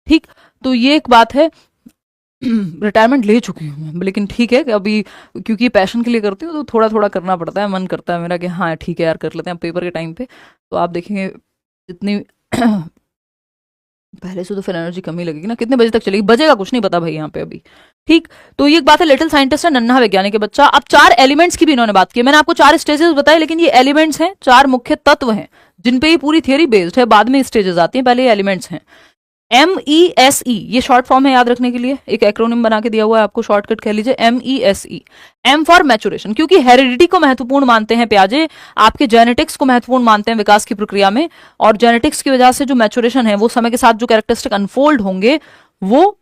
ठीक, तो ये एक बात है। रिटायरमेंट ले चुकी हूँ मैं, लेकिन ठीक है कि अभी क्योंकि पैशन के लिए करती हूँ तो थोड़ा थोड़ा करना पड़ता है, मन करता है मेरा कि हाँ ठीक है यार कर लेते हैं पेपर के टाइम पे। तो आप देखेंगे जितनी पहले से तो फिर एनर्जी कमी लगेगी ना, कितने बजे तक चलेगी, बजेगा कुछ नहीं पता भाई यहाँ पे अभी। ठीक, तो ये एक बात है, लिटिल साइंटिस्ट है, नन्हा वैज्ञानिक है बच्चा। अब 4 एलिमेंट्स की भी इन्होंने बात की, मैंने आपको 4 स्टेजेस बताए, लेकिन ये एलिमेंट्स हैं, 4 मुख्य तत्व हैं जिन पे ये पूरी थियरी बेस्ड है, बाद में स्टेजेस आती हैं, पहले ये एलिमेंट्स हैं। MESE ये शॉर्ट फॉर्म है याद रखने के लिए, एक एक्रोनिम बना के दिया हुआ है आपको, शॉर्टकट कह लीजिए MESE। M फॉर मैचुरेशन, क्योंकि हेरिडिटी को महत्वपूर्ण मानते हैं प्याजे, आपके जेनेटिक्स को महत्वपूर्ण मानते हैं विकास की प्रक्रिया में, और जेनेटिक्स की वजह से जो मैचुरेशन है वो समय के साथ जो कैरेक्टरिस्टिक अनफोल्ड होंगे वो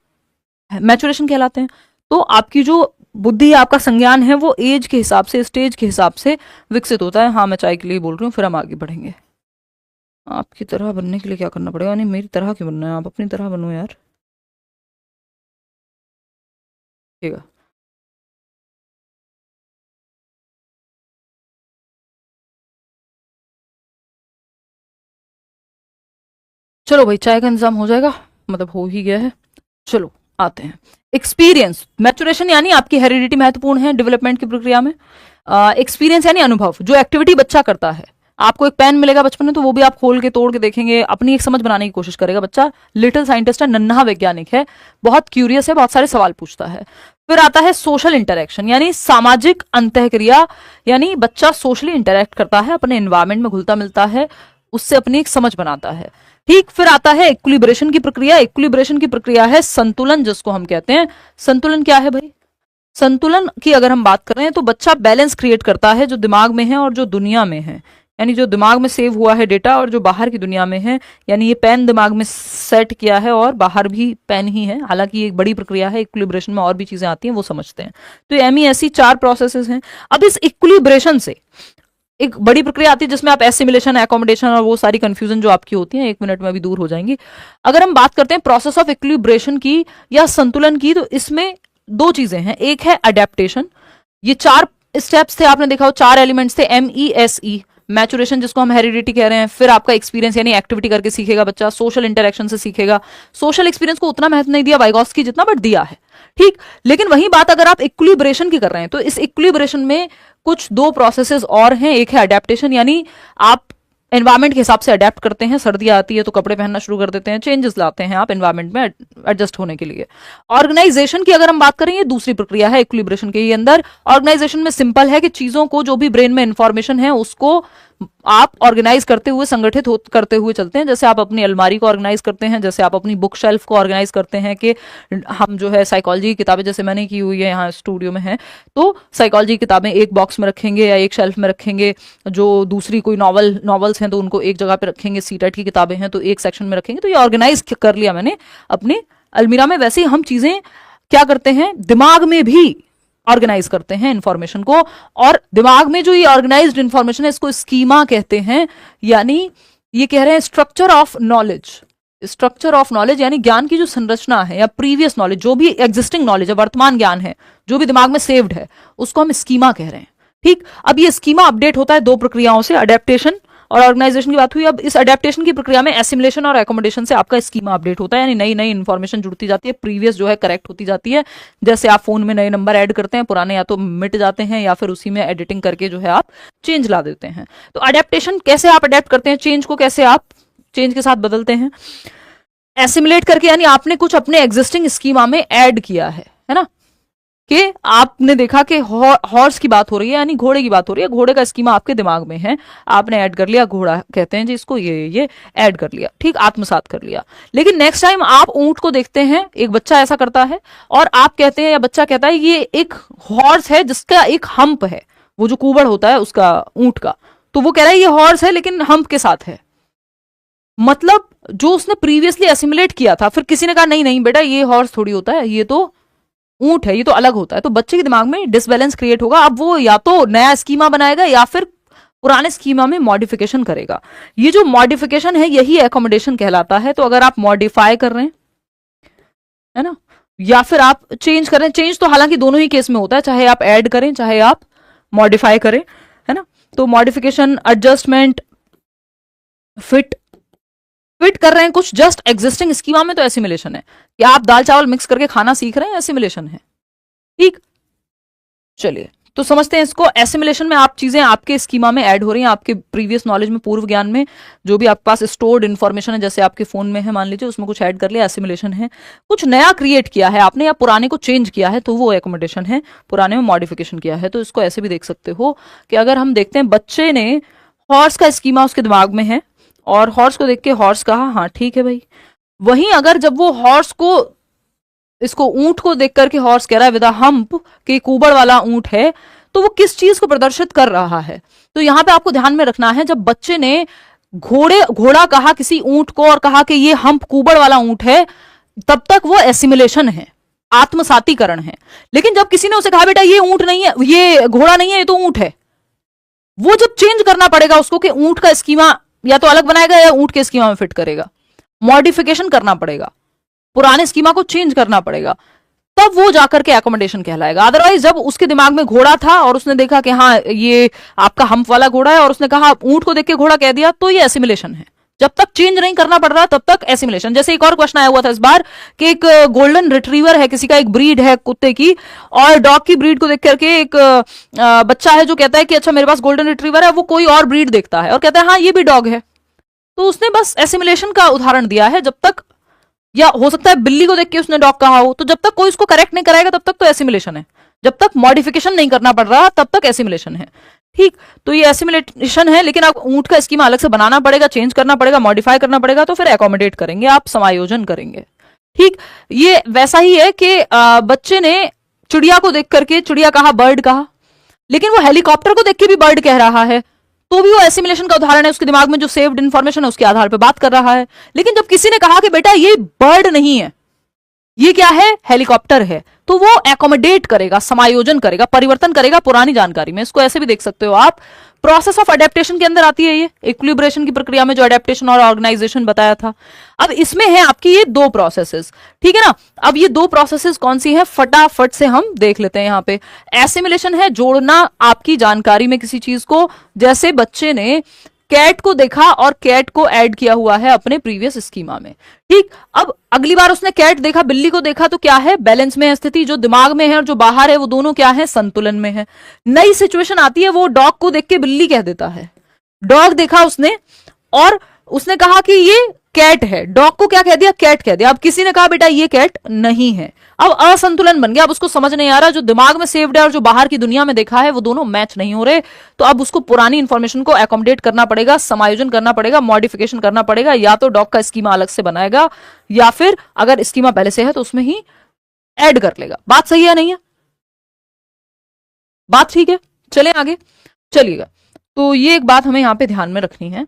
मैचुरेशन कहलाते हैं। तो आपकी जो बुद्धि, आपका संज्ञान है वो एज के हिसाब से, स्टेज के हिसाब से विकसित होता है। हाँ मैं चाय के लिए बोल रही हूँ, फिर हम आगे बढ़ेंगे। आपकी तरह बनने के लिए क्या करना पड़ेगा, नहीं मेरी तरह क्यों बनना है, आप अपनी तरह बनो यार। ठीक है, चलो भाई चाय का इंतजाम हो जाएगा, मतलब हो ही गया है। चलो आते हैं एक्सपीरियंस। मैचुरेशन यानी आपकी हेरिडिटी महत्वपूर्ण है डेवलपमेंट की प्रक्रिया में। एक्सपीरियंस यानी अनुभव, जो एक्टिविटी बच्चा करता है। आपको एक पेन मिलेगा बचपन में तो वो भी आप खोल के तोड़ के देखेंगे, अपनी एक समझ बनाने की कोशिश करेगा बच्चा। लिटिल साइंटिस्ट है, नन्हा वैज्ञानिक है, बहुत क्यूरियस है, बहुत सारे सवाल पूछता है। फिर आता है सोशल इंटरेक्शन यानी सामाजिक अंतःक्रिया, यानी बच्चा सोशली इंटरेक्ट करता है, अपने एनवायरमेंट में घुलता मिलता है, उससे अपनी एक समझ बनाता है। ठीक, फिर आता है इक्विलिब्रेशन की प्रक्रिया। इक्विलिब्रेशन की प्रक्रिया है संतुलन, जिसको हम कहते हैं। संतुलन क्या है भाई, संतुलन की अगर हम बात करें तो बच्चा बैलेंस क्रिएट करता है जो दिमाग में है और जो दुनिया में है, यानी जो दिमाग में सेव हुआ है डेटा और जो बाहर की दुनिया में है। यानी ये पेन दिमाग में सेट किया है और बाहर भी पेन ही है, हालांकि ये एक बड़ी प्रक्रिया है, इक्विलिब्रेशन में और भी चीजें आती हैं वो समझते हैं। तो MESE 4 प्रोसेसेस हैं। अब इस इक्विलिब्रेशन से एक बड़ी प्रक्रिया आती है जिसमें आप एसिमिलेशन, एकोमोडेशन और वो सारी कंफ्यूजन जो आपकी होती है 1 मिनट में अभी दूर हो जाएंगी। अगर हम बात करते हैं प्रोसेस ऑफ इक्विलिब्रेशन की या संतुलन की, तो इसमें 2 चीजें हैं। एक है अडेप्टेशन, ये 4 स्टेप्स थे, आपने देखा हो 4 एलिमेंट्स थे। MESE मैचुरेशन जिसको हम हेरिडिटी कह रहे हैं। फिर आपका एक्सपीरियंस यानी एक्टिविटी करके सीखेगा बच्चा, सोशल इंटरेक्शन से सीखेगा। सोशल एक्सपीरियंस को उतना महत्व नहीं दिया वाइगॉस्की जितना, बट दिया है। ठीक, लेकिन वही बात अगर आप इक्विलिब्रेशन की कर रहे हैं तो इस इक्विलिब्रेशन में कुछ 2 प्रोसेसेस और हैं। एक है अडेप्टेशन, यानी आप एनवायरमेंट के हिसाब से अडेप्ट करते हैं, सर्दी आती है तो कपड़े पहनना शुरू कर देते हैं, चेंजेस लाते हैं आप एनवायरमेंट में एडजस्ट होने के लिए। ऑर्गेनाइजेशन की अगर हम बात करें, ये दूसरी प्रक्रिया है इक्विलिब्रेशन के ही अंदर। ऑर्गेनाइजेशन में सिंपल है कि चीजों को, जो भी ब्रेन में इंफॉर्मेशन है उसको आप ऑर्गेनाइज करते हुए, संगठित करते हुए चलते हैं। जैसे आप अपनी अलमारी को ऑर्गेनाइज करते हैं, जैसे आप अपनी बुक शेल्फ को ऑर्गेनाइज करते हैं कि हम जो है साइकोलॉजी की किताबें जैसे मैंने की हुई है यहाँ स्टूडियो में है, तो साइकोलॉजी की किताबें एक बॉक्स में रखेंगे या एक शेल्फ में रखेंगे, जो दूसरी कोई नॉवल्स हैं तो उनको एक जगह पे रखेंगे, सीटेट की किताबें हैं तो एक सेक्शन में रखेंगे। तो ये ऑर्गेनाइज कर लिया मैंने अपनी अलमीरा में। वैसे ही हम चीजें क्या करते हैं, दिमाग में भी ऑर्गेनाइज करते हैं इंफॉर्मेशन को, और दिमाग में जो ये ऑर्गेनाइज्ड इंफॉर्मेशन है इसको स्कीमा कहते हैं, यानी ये कह रहे हैं structure of knowledge. Structure of knowledge यानी ज्ञान की जो संरचना है या प्रीवियस नॉलेज, जो भी एग्जिस्टिंग नॉलेज है, वर्तमान ज्ञान है जो भी दिमाग में सेव्ड है, उसको हम स्कीमा कह रहे हैं। ठीक, अब ये स्कीमा अपडेट होता है 2 प्रक्रियाओं से, अडेप्टेशन और ऑर्गेनाइजेशन की बात हुई। अब इस अडेप्टेशन की प्रक्रिया में एसिमुलेशन और एकोमोडेशन से आपका स्कीमा अपडेट होता है, यानी नई नई इंफॉर्मेशन जुड़ती जाती है, प्रीवियस जो है करेक्ट होती जाती है। जैसे आप फोन में नए नंबर ऐड करते हैं, पुराने या तो मिट जाते हैं या फिर उसी में एडिटिंग करके जो है आप चेंज ला देते हैं। तो अडेप्टेशन कैसे आप अडेप्ट करते हैं, चेंज को कैसे आप चेंज के साथ बदलते हैं। एसिमुलेट करके यानी आपने कुछ अपने एग्जिस्टिंग स्कीमा में ऐड किया है ना, कि आपने देखा कि हॉर्स की बात हो रही है यानी घोड़े की बात हो रही है, घोड़े का स्कीमा आपके दिमाग में है, आपने ऐड कर लिया, घोड़ा कहते हैं जी इसको, ये ऐड कर लिया, ठीक, आत्मसात कर लिया। लेकिन नेक्स्ट टाइम आप ऊंट को देखते हैं, एक बच्चा ऐसा करता है और आप कहते हैं या बच्चा कहता है ये एक हॉर्स है जिसका एक हम्प है, वो जो कुबड़ होता है उसका, ऊंट का, तो वो कह रहा है ये हॉर्स है लेकिन हम्प के साथ है। मतलब जो उसने प्रीवियसली एसिमुलेट किया था, फिर किसी ने कहा नहीं नहीं बेटा ये हॉर्स थोड़ी होता है, ये तो ऊंट है, ये तो अलग होता है। तो बच्चे के दिमाग में डिसबैलेंस क्रिएट होगा। अब वो या तो नया स्कीमा बनाएगा या फिर पुराने स्कीमा में मॉडिफिकेशन करेगा। ये जो मॉडिफिकेशन है यही एकोमोडेशन कहलाता है। तो अगर आप मॉडिफाई कर रहे हैं, है ना, या फिर आप चेंज कर रहे हैं, चेंज तो हालांकि दोनों ही केस में होता है, चाहे आप ऐड करें चाहे आप मॉडिफाई करें, है ना। तो मॉडिफिकेशन, एडजस्टमेंट, फिट, फिट कर रहे हैं कुछ जस्ट एग्जिस्टिंग स्कीमा में, तो एसिमिलेशन है। या आप दाल चावल मिक्स करके खाना सीख रहे हैं, एसिमिलेशन है। ठीक, चलिए तो समझते हैं इसको। एसिमिलेशन में आप चीजें आपके स्कीमा में ऐड हो रही हैं, आपके प्रीवियस नॉलेज में, पूर्व ज्ञान में जो भी आपके पास स्टोर्ड इन्फॉर्मेशन है, जैसे आपके फोन में है मान लीजिए, उसमें कुछ ऐड कर लिया, एसिमिलेशन है। कुछ नया क्रिएट किया है आपने या पुराने को चेंज किया है, तो वो एकोमोडेशन है। पुराने में मॉडिफिकेशन किया है, तो इसको ऐसे भी देख सकते हो कि अगर हम देखते हैं बच्चे ने हॉर्स का स्कीमा उसके दिमाग में है और हॉर्स को देख के हॉर्स कहा, हाँ ठीक है भाई। वहीं अगर जब वो हॉर्स को, इसको ऊंट को देख करके हॉर्स कह रहा है विद हम्प कि कुबड़ वाला ऊंट है, तो वो किस चीज को प्रदर्शित कर रहा है। तो यहां पे आपको ध्यान में रखना है, जब बच्चे ने घोड़ा कहा किसी ऊंट को और कहा कि ये हम्प कुबड़ वाला ऊंट है, तब तक वो एसिमिलेशन है, आत्मसातीकरण है। लेकिन जब किसी ने उसे कहा बेटा ये ऊंट नहीं है, ये घोड़ा नहीं है, ये तो ऊंट है, वो जब चेंज करना पड़ेगा उसको कि ऊंट का स्कीमा या तो अलग बनाएगा या ऊंट के स्कीमा में फिट करेगा, मॉडिफिकेशन करना पड़ेगा, पुराने स्कीमा को चेंज करना पड़ेगा, तब वो जाकर के एकोमोडेशन कहलाएगा। अदरवाइज जब उसके दिमाग में घोड़ा था और उसने देखा कि हाँ ये आपका हम्प वाला घोड़ा है और उसने कहा ऊंट को देख के घोड़ा कह दिया, तो ये एसिमिलेशन है। जब तक चेंज नहीं करना पड़ रहा तब तक एसिमिलेशन। जैसे एक और क्वेश्चन आया हुआ था इस बार कि एक गोल्डन रिट्रीवर है, किसी का एक ब्रीड है कुत्ते की, और डॉग की ब्रीड को देख करके एक बच्चा है जो कहता है कि अच्छा मेरे पास गोल्डन रिट्रीवर है, वो कोई और ब्रीड देखता है और कहता है हाँ ये भी डॉग है। तो उसने बस एसिमिलेशन का उदाहरण दिया है। जब तक, या हो सकता है बिल्ली को देख के उसने डॉग कहा हो, तो जब तक कोई उसको करेक्ट नहीं कराएगा तब तक तो एसिमिलेशन है। जब तक मॉडिफिकेशन नहीं करना पड़ रहा तब तक एसिमिलेशन है। ठीक, तो ये एसिमिलेशन है, लेकिन आप ऊंट का स्कीमा अलग से बनाना पड़ेगा, चेंज करना पड़ेगा, मॉडिफाई करना पड़ेगा, तो फिर एकोमोडेट करेंगे आप, समायोजन करेंगे। ठीक, ये वैसा ही है कि बच्चे ने चिड़िया को देख करके चिड़िया कहा, बर्ड कहा, लेकिन वो हेलीकॉप्टर को देख के भी बर्ड कह रहा है, तो भी वो एसिमिलेशन का उदाहरण है। उसके दिमाग में जो सेव्ड इंफॉर्मेशन है उसके आधार पर बात कर रहा है। लेकिन जब किसी ने कहा कि बेटा ये बर्ड नहीं है, ये क्या है, हेलीकॉप्टर है, तो वो एकोमोडेट करेगा, समायोजन करेगा, परिवर्तन करेगा पुरानी जानकारी में। इसको ऐसे भी देख सकते हो आप। प्रोसेस ऑफ अडेप्टेशन के अंदर आती है ये, इक्विलिब्रेशन की प्रक्रिया में जो अडेप्टेशन और ऑर्गेनाइजेशन बताया था। अब इसमें है आपकी ये दो प्रोसेसेस, ठीक है ना। अब ये दो प्रोसेसेस कौन सी है, फटाफट से हम देख लेते हैं। यहाँ पे एसिमिलेशन है जोड़ना आपकी जानकारी में किसी चीज को, जैसे बच्चे ने कैट को देखा और कैट को ऐड किया हुआ है अपने प्रीवियस स्कीमा में। ठीक, अब अगली बार उसने कैट देखा, बिल्ली को देखा, तो क्या है, बैलेंस में है स्थिति। जो दिमाग में है और जो बाहर है वो दोनों क्या है, संतुलन में है। नई सिचुएशन आती है, वो डॉग को देख के बिल्ली कह देता है। डॉग देखा उसने और उसने कहा कि ये कैट है, डॉग को क्या कह दिया, कैट कह दिया। अब किसी ने कहा बेटा ये कैट नहीं है, अब असंतुलन बन गया। अब उसको समझ नहीं आ रहा, जो दिमाग में सेव्ड है और जो बाहर की दुनिया में देखा है वो दोनों मैच नहीं हो रहे। तो अब उसको पुरानी इंफॉर्मेशन को एकोमोडेट करना पड़ेगा, समायोजन करना पड़ेगा, मॉडिफिकेशन करना पड़ेगा। या तो डॉग का स्कीमा अलग से बनाएगा या फिर अगर स्कीमा पहले से है तो उसमें ही ऐड कर लेगा। बात सही है नहीं है, बात ठीक है। चलें आगे, चलिएगा। तो ये एक बात हमें यहाँ पे ध्यान में रखनी है।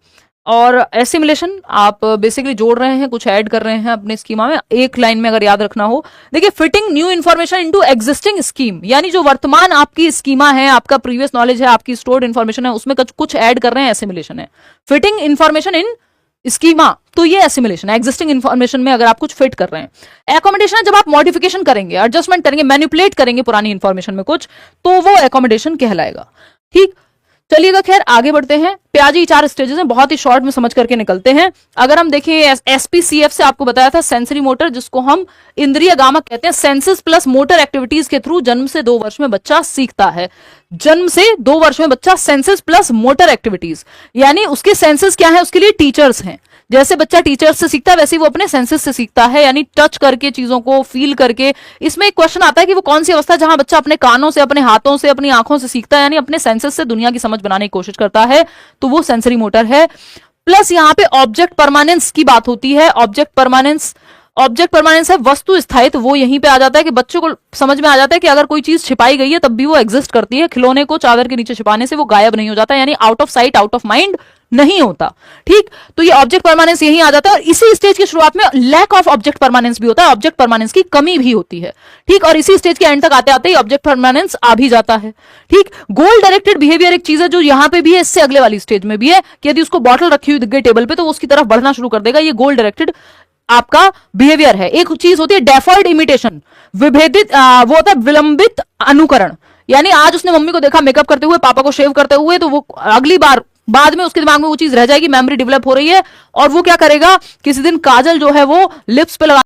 और एसिमिलेशन आप बेसिकली जोड़ रहे हैं, कुछ ऐड कर रहे हैं अपने स्कीमा में। एक लाइन में अगर याद रखना हो, देखिए, fitting new information into existing scheme, यानी जो वर्तमान आपकी स्कीमा है, आपका प्रीवियस नॉलेज है, आपकी स्टोर्ड इन्फॉर्मेशन है, उसमें कुछ ऐड कर रहे हैं, एसिमिलेशन है। फिटिंग इन्फॉर्मेशन इन स्कीमा, तो ये एसिमिलेशन है। एग्जिस्टिंग इन्फॉर्मेशन में अगर आप कुछ फिट कर रहे हैं। एकोमोडेशन है जब आप मॉडिफिकेशन करेंगे, एडजस्टमेंट करेंगे, मैनिपुलेट करेंगे पुरानी इन्फॉर्मेशन में कुछ, तो वो एकोमोडेशन कहलाएगा। ठीक, चलिएगा, खैर आगे बढ़ते हैं। प्याजी 4 स्टेजेस हैं, बहुत ही शॉर्ट में समझ करके निकलते हैं। अगर हम देखें एसपीसीएफ से आपको बताया था, सेंसरी मोटर, जिसको हम इंद्रिय गामक कहते हैं। सेंसेस प्लस मोटर एक्टिविटीज के थ्रू जन्म से 2 वर्ष में बच्चा सीखता है। जन्म से 2 वर्ष में बच्चा सेंसेस प्लस मोटर एक्टिविटीज, यानी उसके सेंसेस क्या है, उसके लिए टीचर्स हैं। जैसे बच्चा टीचर्स से सीखता है वैसे वो अपने सेंसेस से सीखता है, यानी टच करके, चीजों को फील करके। इसमें एक क्वेश्चन आता है कि वो कौन सी अवस्था है जहां बच्चा अपने कानों से, अपने हाथों से, अपनी आंखों से सीखता है, यानी अपने सेंसेस से दुनिया की समझ बनाने की कोशिश करता है, तो वो सेंसरी मोटर है। प्लस यहाँ पे ऑब्जेक्ट परमानेंस की बात होती है। ऑब्जेक्ट परमानेंस है वस्तु स्थायित्व, वो यहीं पे आ जाता है कि बच्चों को समझ में आ जाता है कि अगर कोई चीज छिपाई गई है तब भी वो एग्जिस्ट करती है। खिलौने को चादर के नीचे छिपाने से वो गायब नहीं हो जाता, यानी out of sight out of mind नहीं होता। ठीक, तो ये ऑब्जेक्ट परमानेंस यहीं आ जाता है। और इसी स्टेज की शुरुआत में लैक ऑफ ऑब्जेक्ट परमानेंस भी होता है, ऑब्जेक्ट परमानेंस की कमी भी होती है। ठीक, और इसी स्टेज के एंड तक आते आते ही ऑब्जेक्ट परमानेंस आ भी जाता है। ठीक, गोल डायरेक्टेड बिहेवियर एक चीज है जो यहां पे भी है, इससे अगले वाली स्टेज में भी है कि यदि उसको बॉटल रखी हुई दिख गई टेबल पे तो वो उसकी तरफ बढ़ना शुरू कर देगा। ये गोल डायरेक्टेड आपका बिहेवियर है। एक चीज होती है डेफर्ड इमिटेशन, विभेदित वो होता है विलंबित अनुकरण, यानी आज उसने मम्मी को देखा मेकअप करते हुए, पापा को शेव करते हुए, तो वो अगली बार बाद में उसके दिमाग में वो चीज रह जाएगी, मेमोरी डेवलप हो रही है, और वो क्या करेगा, किसी दिन काजल जो है वो लिप्स पे लगा